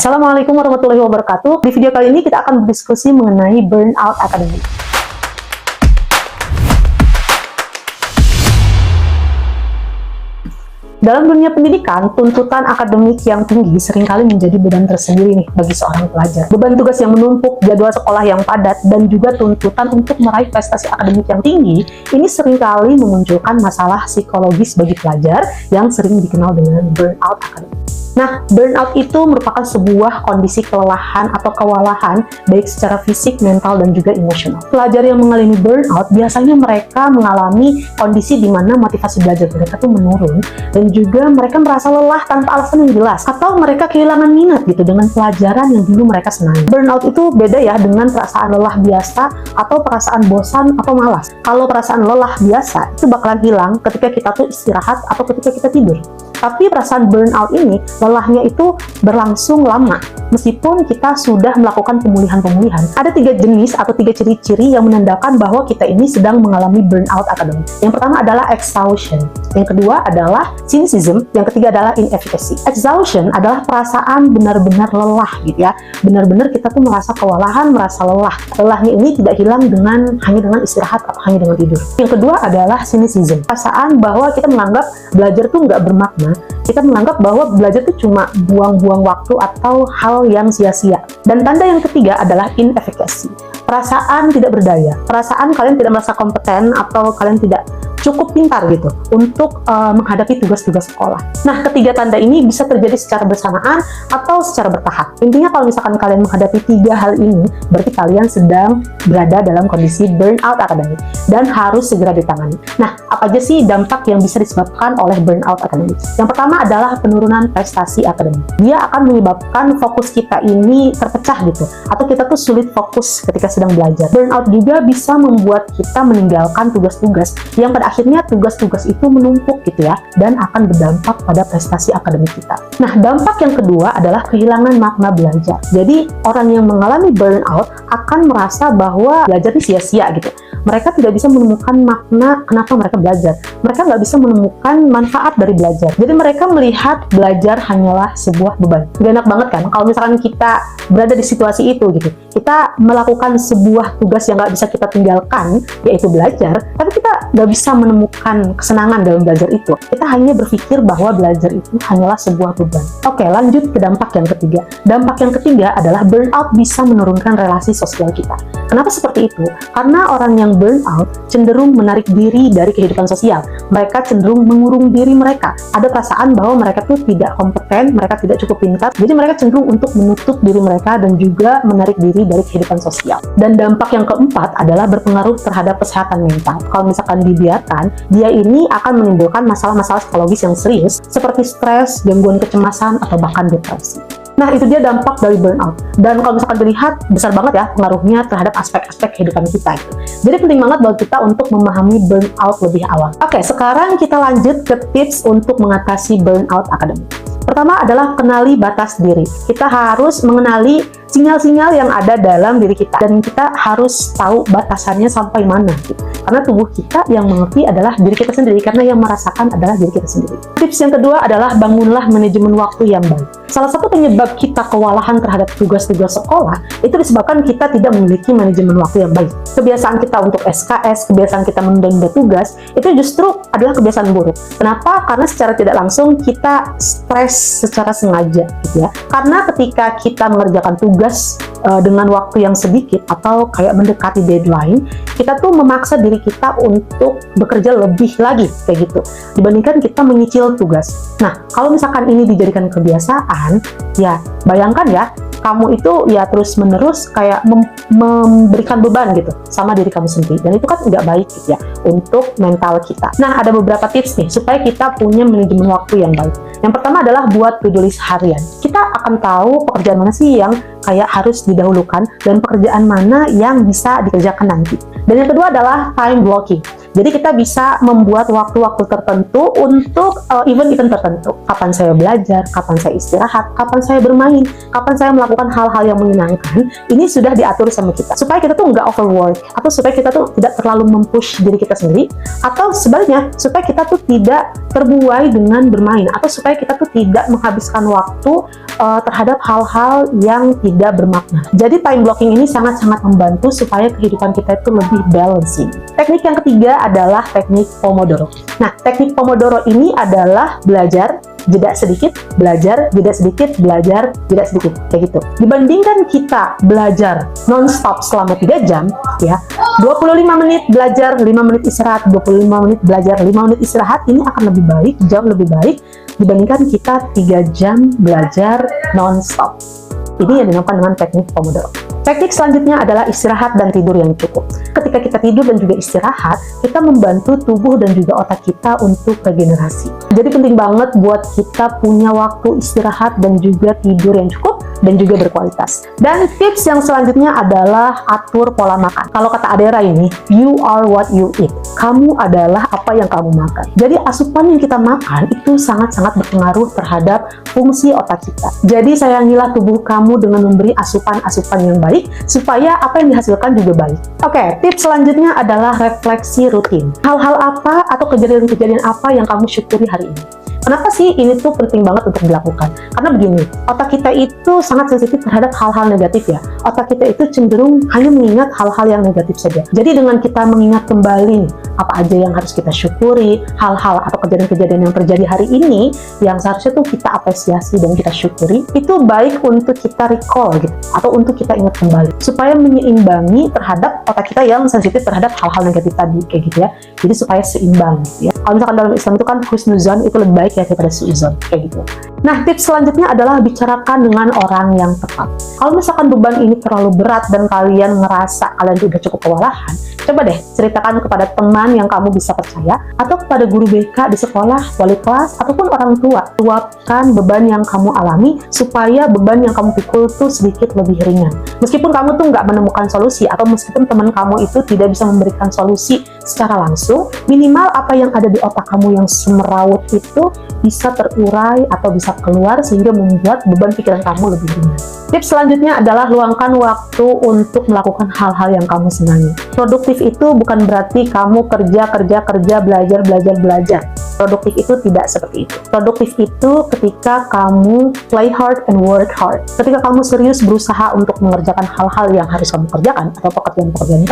Assalamualaikum warahmatullahi wabarakatuh. Di video kali ini kita akan berdiskusi mengenai burnout akademik. Dalam dunia pendidikan, tuntutan akademik yang tinggi seringkali menjadi beban tersendiri nih bagi seorang pelajar. Beban tugas yang menumpuk, jadwal sekolah yang padat, dan juga tuntutan untuk meraih prestasi akademik yang tinggi, ini seringkali memunculkan masalah psikologis bagi pelajar yang sering dikenal dengan burnout akademik. Nah, burnout itu merupakan sebuah kondisi kelelahan atau kewalahan baik secara fisik, mental, dan juga emosional. Pelajar yang mengalami burnout biasanya mereka mengalami kondisi di mana motivasi belajar mereka tuh menurun, dan juga mereka merasa lelah tanpa alasan yang jelas, atau mereka kehilangan minat gitu dengan pelajaran yang dulu mereka senangi. Burnout itu beda ya dengan perasaan lelah biasa atau perasaan bosan atau malas. Kalau perasaan lelah biasa itu bakalan hilang ketika kita tuh istirahat atau ketika kita tidur. Tapi perasaan burnout ini, lelahnya itu berlangsung lama. Meskipun kita sudah melakukan pemulihan-pemulihan, ada 3 jenis atau 3 ciri-ciri yang menandakan bahwa kita ini sedang mengalami burnout akademik. Yang pertama adalah exhaustion. Yang kedua adalah cynicism. Yang ketiga adalah inefficacy. Exhaustion adalah perasaan benar-benar lelah gitu ya. Benar-benar kita tuh merasa kewalahan, merasa lelah. Lelahnya ini tidak hilang hanya dengan istirahat atau hanya dengan tidur. Yang kedua adalah cynicism. Perasaan bahwa kita menganggap belajar tuh nggak bermakna. Kita menganggap bahwa belajar itu cuma buang-buang waktu atau hal yang sia-sia. Dan tanda yang ketiga adalah inefficacy. Perasaan tidak berdaya. Perasaan kalian tidak merasa kompeten atau kalian tidak cukup pintar gitu untuk menghadapi tugas-tugas sekolah. Nah, ketiga tanda ini bisa terjadi secara bersamaan atau secara bertahap. Intinya kalau misalkan kalian menghadapi 3 hal ini, berarti kalian sedang berada dalam kondisi burnout akademik dan harus segera ditangani. Nah, apa aja sih dampak yang bisa disebabkan oleh burnout akademik? Yang pertama adalah penurunan prestasi akademik. Dia akan menyebabkan fokus kita ini terpecah gitu, atau kita tuh sulit fokus ketika sedang belajar. Burnout juga bisa membuat kita meninggalkan tugas-tugas yang pada akhirnya tugas-tugas itu menumpuk gitu ya, dan akan berdampak pada prestasi akademik kita. Nah, dampak yang kedua adalah kehilangan makna belajar. Jadi, orang yang mengalami burnout akan merasa bahwa belajar ini sia-sia gitu. Mereka tidak bisa menemukan makna kenapa mereka belajar. Mereka nggak bisa menemukan manfaat dari belajar. Jadi mereka melihat belajar hanyalah sebuah beban. Gak enak banget kan kalau misalkan kita berada di situasi itu gitu. Kita melakukan sebuah tugas yang nggak bisa kita tinggalkan, yaitu belajar, tapi kita nggak bisa menemukan kesenangan dalam belajar itu. Kita hanya berpikir bahwa belajar itu hanyalah sebuah beban. Oke, lanjut ke dampak yang ketiga. Dampak yang ketiga adalah burnout bisa menurunkan relasi sosial kita. Kenapa seperti itu? Karena orang yang burnout cenderung menarik diri dari kehidupan sosial. Mereka cenderung mengurung diri mereka. Ada perasaan bahwa mereka tuh tidak kompeten, mereka tidak cukup pintar. Jadi mereka cenderung untuk menutup diri mereka dan juga menarik diri dari kehidupan sosial. Dan dampak yang keempat adalah berpengaruh terhadap kesehatan mental. Kalau misalkan dibiarkan, dia ini akan menimbulkan masalah-masalah psikologis yang serius seperti stres, gangguan kecemasan, atau bahkan depresi. Nah, itu dia dampak dari burnout. Dan kalau misalkan dilihat, besar banget ya pengaruhnya terhadap aspek-aspek kehidupan kita gitu. Jadi penting banget buat kita untuk memahami burnout lebih awal. Oke, sekarang kita lanjut ke tips untuk mengatasi burnout akademik. Pertama adalah kenali batas diri. Kita harus mengenali sinyal-sinyal yang ada dalam diri kita, dan kita harus tahu batasannya sampai mana gitu. Karena tubuh kita yang mengerti adalah diri kita sendiri, karena yang merasakan adalah diri kita sendiri. Tips yang kedua adalah bangunlah manajemen waktu yang baik. Salah satu penyebab kita kewalahan terhadap tugas-tugas sekolah itu disebabkan kita tidak memiliki manajemen waktu yang baik. Kebiasaan kita untuk SKS, kebiasaan kita menunda tugas, itu justru adalah kebiasaan buruk. Kenapa? Karena secara tidak langsung kita stres secara sengaja gitu ya. Karena ketika kita mengerjakan tugas dengan waktu yang sedikit atau kayak mendekati deadline, kita tuh memaksa diri kita untuk bekerja lebih lagi kayak gitu dibandingkan kita menyicil tugas. Nah, kalau misalkan ini dijadikan kebiasaan, ya bayangkan ya, kamu itu ya terus-menerus kayak memberikan beban gitu sama diri kamu sendiri, dan itu kan nggak baik gitu ya untuk mental kita. Nah, ada beberapa tips nih supaya kita punya manajemen waktu yang baik. Yang pertama adalah buat to-do list harian. Kita akan tahu pekerjaan mana sih yang kayak harus didahulukan dan pekerjaan mana yang bisa dikerjakan nanti. Dan yang kedua adalah time blocking. Jadi kita bisa membuat waktu-waktu tertentu untuk event-event tertentu. Kapan saya belajar, kapan saya istirahat, kapan saya bermain, kapan saya melakukan hal-hal yang menyenangkan. Ini sudah diatur sama kita. Supaya kita tuh nggak overwork, atau supaya kita tuh tidak terlalu mempush diri kita sendiri, atau sebaliknya, supaya kita tuh tidak terbuai dengan bermain, atau supaya kita tuh tidak menghabiskan waktu terhadap hal-hal yang tidak bermakna. Jadi time blocking ini sangat-sangat membantu supaya kehidupan kita itu lebih balancing. Teknik yang ketiga adalah teknik Pomodoro. Nah, teknik Pomodoro ini adalah belajar, jeda sedikit, belajar, jeda sedikit, belajar, jeda sedikit, kayak gitu. Dibandingkan kita belajar non-stop selama 3 jam, ya, 25 menit belajar, 5 menit istirahat, 25 menit belajar, 5 menit istirahat, ini akan lebih baik, jauh lebih baik dibandingkan kita 3 jam belajar non-stop. Ini yang dinamakan dengan teknik Pomodoro. Teknik selanjutnya adalah istirahat dan tidur yang cukup. Ketika kita tidur dan juga istirahat, kita membantu tubuh dan juga otak kita untuk regenerasi. Jadi penting banget buat kita punya waktu istirahat dan juga tidur yang cukup dan juga berkualitas. Dan tips yang selanjutnya adalah atur pola makan. Kalau kata Adera ini, you are what you eat. Kamu adalah apa yang kamu makan. Jadi asupan yang kita makan itu sangat-sangat berpengaruh terhadap fungsi otak kita. Jadi sayangilah tubuh kamu dengan memberi asupan-asupan yang baik, supaya apa yang dihasilkan juga baik. Oke, tips selanjutnya adalah refleksi rutin. Hal-hal apa atau kejadian-kejadian apa yang kamu syukuri hari ini? Kenapa sih ini tuh penting banget untuk dilakukan? Karena begini, otak kita itu sangat sensitif terhadap hal-hal negatif ya. Otak kita itu cenderung hanya mengingat hal-hal yang negatif saja. Jadi dengan kita mengingat kembali apa aja yang harus kita syukuri, hal-hal atau kejadian-kejadian yang terjadi hari ini, yang seharusnya tuh kita apresiasi dan kita syukuri, itu baik untuk kita recall gitu, atau untuk kita ingat kembali. Supaya menyeimbangi terhadap otak kita yang sensitif terhadap hal-hal negatif tadi, kayak gitu ya. Jadi supaya seimbang gitu ya. Kalau misalkan dalam Islam itu kan husnuzon itu lebih baik ya daripada suuzon, kayak gitu. Nah, tips selanjutnya adalah bicarakan dengan orang yang tepat. Kalau misalkan beban ini terlalu berat dan kalian ngerasa kalian udah cukup kewalahan, coba deh ceritakan kepada teman yang kamu bisa percaya, atau kepada guru BK di sekolah, wali kelas, ataupun orang tua. Luapkan beban yang kamu alami supaya beban yang kamu pikul tuh sedikit lebih ringan. Meskipun kamu tuh nggak menemukan solusi, atau meskipun teman kamu itu tidak bisa memberikan solusi secara langsung, minimal apa yang ada di otak kamu yang semerawut itu bisa terurai atau bisa keluar sehingga membuat beban pikiran kamu lebih ringan. Tips selanjutnya adalah luangkan waktu untuk melakukan hal-hal yang kamu senangi. Produktif itu bukan berarti kamu kerja, belajar. Produktif itu tidak seperti itu. Produktif itu ketika kamu play hard and work hard. Ketika kamu serius berusaha untuk mengerjakan hal-hal yang harus kamu kerjakan atau pekerjaan-pekerjaan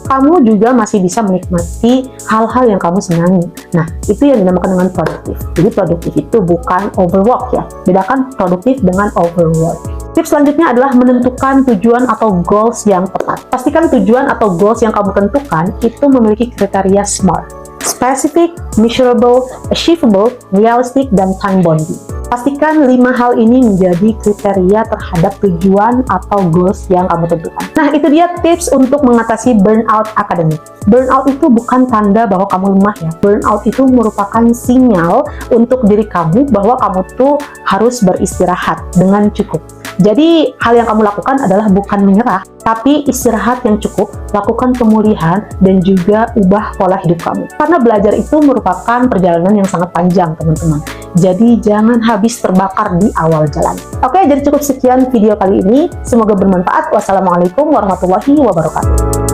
kamu juga masih bisa menikmati hal-hal yang kamu senangi. Nah, itu yang dinamakan dengan produktif. Jadi produktif itu bukan overwork ya. Bedakan produktif dengan overwork. Tips selanjutnya adalah menentukan tujuan atau goals yang tepat. Pastikan tujuan atau goals yang kamu tentukan itu memiliki kriteria SMART. Specific, measurable, achievable, realistic, dan time-bounding. Pastikan 5 hal ini menjadi kriteria terhadap tujuan atau goals yang kamu tentukan. Nah, itu dia tips untuk mengatasi burnout akademik. Burnout itu bukan tanda bahwa kamu lemah ya. Burnout itu merupakan sinyal untuk diri kamu bahwa kamu tuh harus beristirahat dengan cukup. Jadi, hal yang kamu lakukan adalah bukan menyerah, tapi istirahat yang cukup, lakukan pemulihan, dan juga ubah pola hidup kamu. Karena belajar itu merupakan perjalanan yang sangat panjang, teman-teman. Jadi, jangan habis terbakar di awal jalan. Oke, jadi cukup sekian video kali ini. Semoga bermanfaat. Wassalamualaikum warahmatullahi wabarakatuh.